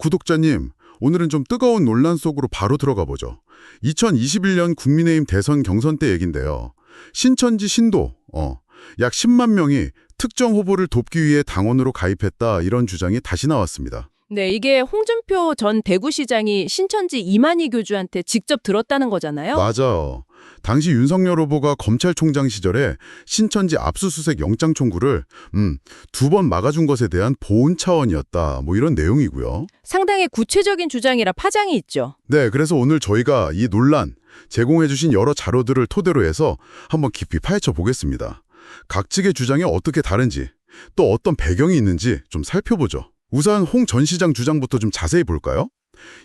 구독자님, 오늘은 좀 뜨거운 논란 속으로 바로 들어가 보죠. 2021년 국민의힘 대선 경선 때 얘긴데요. 신천지 신도, 약 10만 명이 특정 후보를 돕기 위해 당원으로 가입했다 이런 주장이 다시 나왔습니다. 네, 이게 홍준표 전 대구시장이 신천지 이만희 교주한테 직접 들었다는 거잖아요. 맞아요. 당시 윤석열 후보가 검찰총장 시절에 신천지 압수수색 영장 청구를 2번 막아준 것에 대한 보훈 차원이었다. 뭐 이런 내용이고요. 상당히 구체적인 주장이라 파장이 있죠. 네, 그래서 오늘 저희가 이 논란 제공해 주신 여러 자료들을 토대로 해서 한번 깊이 파헤쳐 보겠습니다. 각 측의 주장이 어떻게 다른지, 또 어떤 배경이 있는지 좀 살펴보죠. 우선 홍 전 시장 주장부터 좀 자세히 볼까요?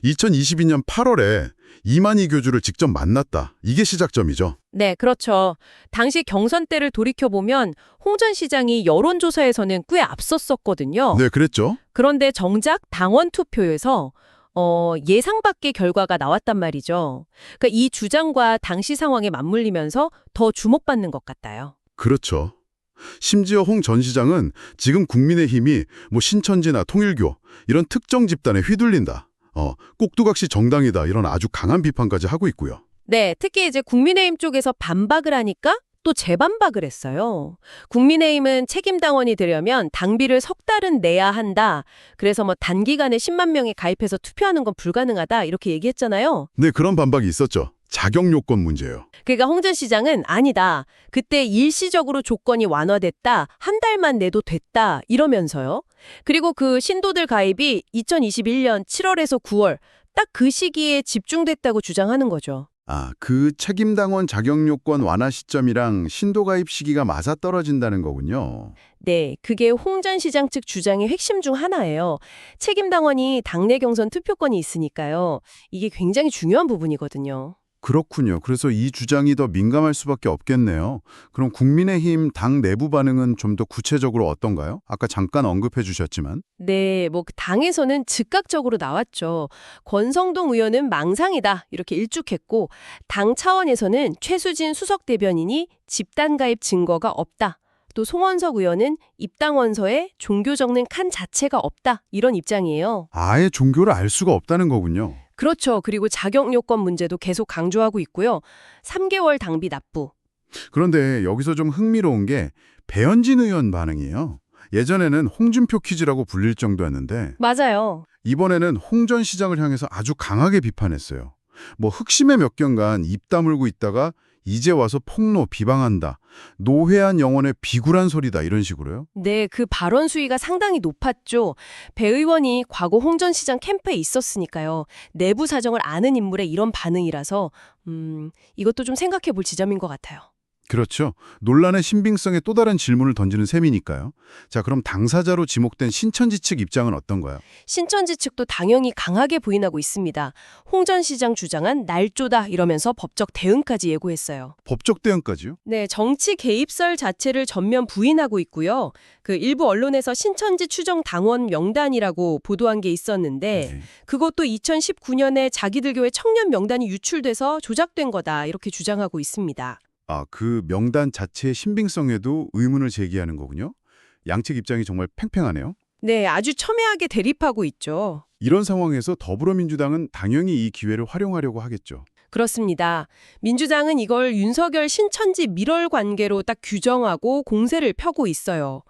2022년 8월에 이만희 교주를 직접 만났다. 이게 시작점이죠. 네, 그렇죠. 당시 경선 때를 돌이켜보면 홍 전 시장이 여론조사에서는 꽤 앞섰었거든요. 네, 그랬죠. 그런데 정작 당원 투표에서 예상 밖의 결과가 나왔단 말이죠. 그러니까 이 주장과 당시 상황에 맞물리면서 더 주목받는 것 같아요. 그렇죠. 심지어 홍 전 시장은 지금 국민의힘이 신천지나 통일교 이런 특정 집단에 휘둘린다. 꼭두각시 정당이다. 이런 아주 강한 비판까지 하고 있고요. 네, 특히 이제 국민의힘 쪽에서 반박을 하니까 또 재반박을 했어요. 국민의힘은 책임당원이 되려면 당비를 석 달은 내야 한다. 그래서 단기간에 10만 명이 가입해서 투표하는 건 불가능하다. 이렇게 얘기했잖아요. 네, 그런 반박이 있었죠. 자격 요건 문제예요. 그러니까 홍 전 시장은 아니다. 그때 일시적으로 조건이 완화됐다. 한 달만 내도 됐다. 이러면서요. 그리고 그 신도들 가입이 2021년 7월에서 9월 딱 그 시기에 집중됐다고 주장하는 거죠. 그 책임당원 자격 요건 완화 시점이랑 신도 가입 시기가 맞아떨어진다는 거군요. 네, 그게 홍 전 시장 측 주장의 핵심 중 하나예요. 책임당원이 당내 경선 투표권이 있으니까요. 이게 굉장히 중요한 부분이거든요. 그렇군요. 그래서 이 주장이 더 민감할 수밖에 없겠네요. 그럼 국민의힘 당 내부 반응은 좀 더 구체적으로 어떤가요? 아까 잠깐 언급해 주셨지만. 네, 그 당에서는 즉각적으로 나왔죠. 권성동 의원은 망상이다 이렇게 일축했고 당 차원에서는 최수진 수석 대변인이 집단 가입 증거가 없다. 또 송원석 의원은 입당 원서에 종교 적는 칸 자체가 없다 이런 입장이에요. 아예 종교를 알 수가 없다는 거군요. 그렇죠. 그리고 자격 요건 문제도 계속 강조하고 있고요. 3개월 당비 납부. 그런데 여기서 좀 흥미로운 게 배현진 의원 반응이에요. 예전에는 홍준표 퀴즈라고 불릴 정도였는데 맞아요. 이번에는 홍 전 시장을 향해서 아주 강하게 비판했어요. 흑심의 몇 년간 입 다물고 있다가 이제 와서 폭로 비방한다. 노회한 영혼의 비굴한 소리다. 이런 식으로요. 네, 그 발언 수위가 상당히 높았죠. 배 의원이 과거 홍 전 시장 캠프에 있었으니까요. 내부 사정을 아는 인물의 이런 반응이라서 이것도 좀 생각해 볼 지점인 것 같아요. 그렇죠. 논란의 신빙성에 또 다른 질문을 던지는 셈이니까요. 자, 그럼 당사자로 지목된 신천지 측 입장은 어떤가요? 신천지 측도 당연히 강하게 부인하고 있습니다. 홍 전 시장 주장한 날조다 이러면서 법적 대응까지 예고했어요. 법적 대응까지요? 네, 정치 개입설 자체를 전면 부인하고 있고요. 그 일부 언론에서 신천지 추정 당원 명단이라고 보도한 게 있었는데 네. 그것도 2019년에 자기들 교회 청년 명단이 유출돼서 조작된 거다 이렇게 주장하고 있습니다. 그 명단 자체의 신빙성에도 의문을 제기하는 거군요. 양측 입장이 정말 팽팽하네요. 네, 아주 첨예하게 대립하고 있죠. 이런 상황에서 더불어민주당은 당연히 이 기회를 활용하려고 하겠죠. 그렇습니다. 민주당은 이걸 윤석열 신천지 밀월 관계로 딱 규정하고 공세를 펴고 있어요.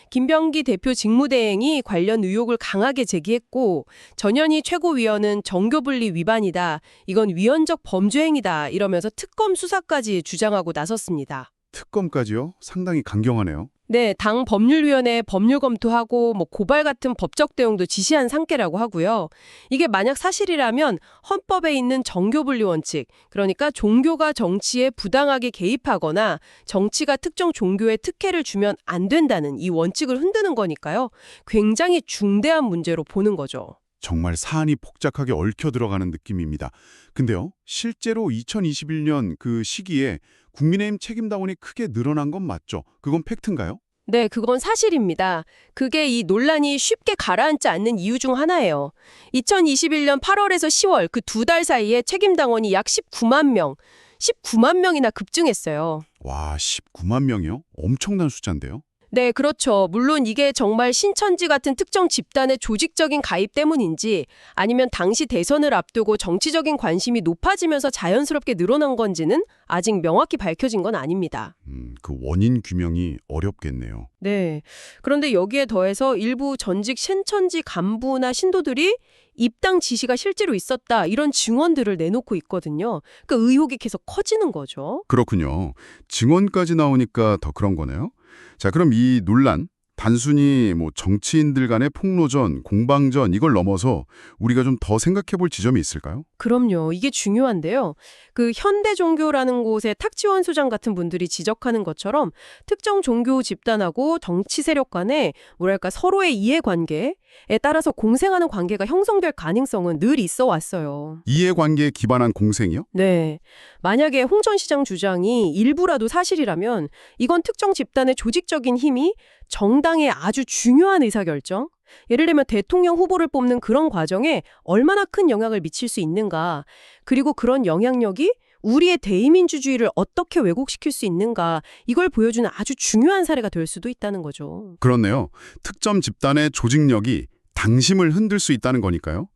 김병기 대표 직무대행이 관련 의혹을 강하게 제기했고 전현희 최고위원은 정교분리 위반이다. 이건 위헌적 범죄 행위다. 이러면서 특검 수사까지 주장하고 나섰습니다. 특검까지요? 상당히 강경하네요. 네, 당 법률위원회 법률 검토하고 고발 같은 법적 대응도 지시한 상태라고 하고요. 이게 만약 사실이라면 헌법에 있는 정교분리 원칙, 그러니까 종교가 정치에 부당하게 개입하거나 정치가 특정 종교에 특혜를 주면 안 된다는 이 원칙을 흔드는 거니까요. 굉장히 중대한 문제로 보는 거죠. 정말 사안이 복잡하게 얽혀 들어가는 느낌입니다. 근데요, 실제로 2021년 그 시기에 국민의힘 책임당원이 크게 늘어난 건 맞죠? 그건 팩트인가요? 네, 그건 사실입니다. 그게 이 논란이 쉽게 가라앉지 않는 이유 중 하나예요. 2021년 8월에서 10월 그 2달 사이에 책임당원이 약 19만 명, 19만 명이나 급증했어요. 와, 19만 명이요? 엄청난 숫자인데요? 네, 그렇죠. 물론 이게 정말 신천지 같은 특정 집단의 조직적인 가입 때문인지 아니면 당시 대선을 앞두고 정치적인 관심이 높아지면서 자연스럽게 늘어난 건지는 아직 명확히 밝혀진 건 아닙니다. 그 원인 규명이 어렵겠네요. 네. 그런데 여기에 더해서 일부 전직 신천지 간부나 신도들이 입당 지시가 실제로 있었다 이런 증언들을 내놓고 있거든요. 그 의혹이 계속 커지는 거죠. 그렇군요. 증언까지 나오니까 더 그런 거네요. 자, 그럼 이 논란, 단순히 뭐 정치인들 간의 폭로전, 공방전 이걸 넘어서 우리가 좀 더 생각해 볼 지점이 있을까요? 그럼요. 이게 중요한데요. 그 현대 종교라는 곳의 탁지원 소장 같은 분들이 지적하는 것처럼 특정 종교 집단하고 정치 세력 간에 뭐랄까 서로의 이해관계에 따라서 공생하는 관계가 형성될 가능성은 늘 있어 왔어요. 이해관계에 기반한 공생이요? 네. 만약에 홍 전 시장 주장이 일부라도 사실이라면 이건 특정 집단의 조직적인 힘이 정당의 아주 중요한 의사결정, 예를 들면 대통령 후보를 뽑는 그런 과정에 얼마나 큰 영향을 미칠 수 있는가, 그리고 그런 영향력이 우리의 대의민주주의를 어떻게 왜곡시킬 수 있는가, 이걸 보여주는 아주 중요한 사례가 될 수도 있다는 거죠. 그렇네요. 특정 집단의 조직력이 당심을 흔들 수 있다는 거니까요.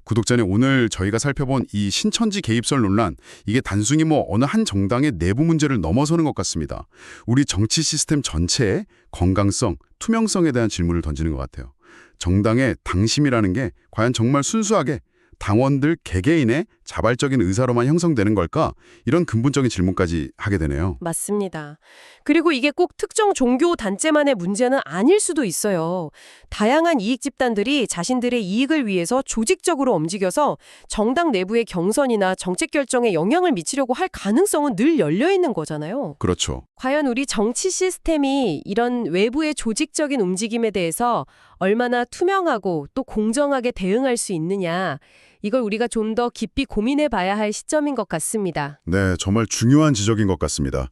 구독자님, 오늘 저희가 살펴본 이 신천지 개입설 논란, 이게 단순히 뭐 어느 한 정당의 내부 문제를 넘어서는 것 같습니다. 우리 정치 시스템 전체의 건강성, 투명성에 대한 질문을 던지는 것 같아요. 정당의 당심이라는 게 과연 정말 순수하게 당원들 개개인의 자발적인 의사로만 형성되는 걸까? 이런 근본적인 질문까지 하게 되네요. 맞습니다. 그리고 이게 꼭 특정 종교 단체만의 문제는 아닐 수도 있어요. 다양한 이익 집단들이 자신들의 이익을 위해서 조직적으로 움직여서 정당 내부의 경선이나 정책 결정에 영향을 미치려고 할 가능성은 늘 열려 있는 거잖아요. 그렇죠. 과연 우리 정치 시스템이 이런 외부의 조직적인 움직임에 대해서 얼마나 투명하고 또 공정하게 대응할 수 있느냐, 이걸 우리가 좀 더 깊이 고민해 봐야 할 시점인 것 같습니다. 네, 정말 중요한 지적인 것 같습니다.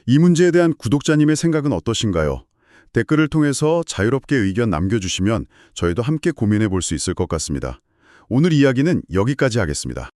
이 문제에 대한 구독자님의 생각은 어떠신가요? 댓글을 통해서 자유롭게 의견 남겨주시면 저희도 함께 고민해 볼 수 있을 것 같습니다. 오늘 이야기는 여기까지 하겠습니다.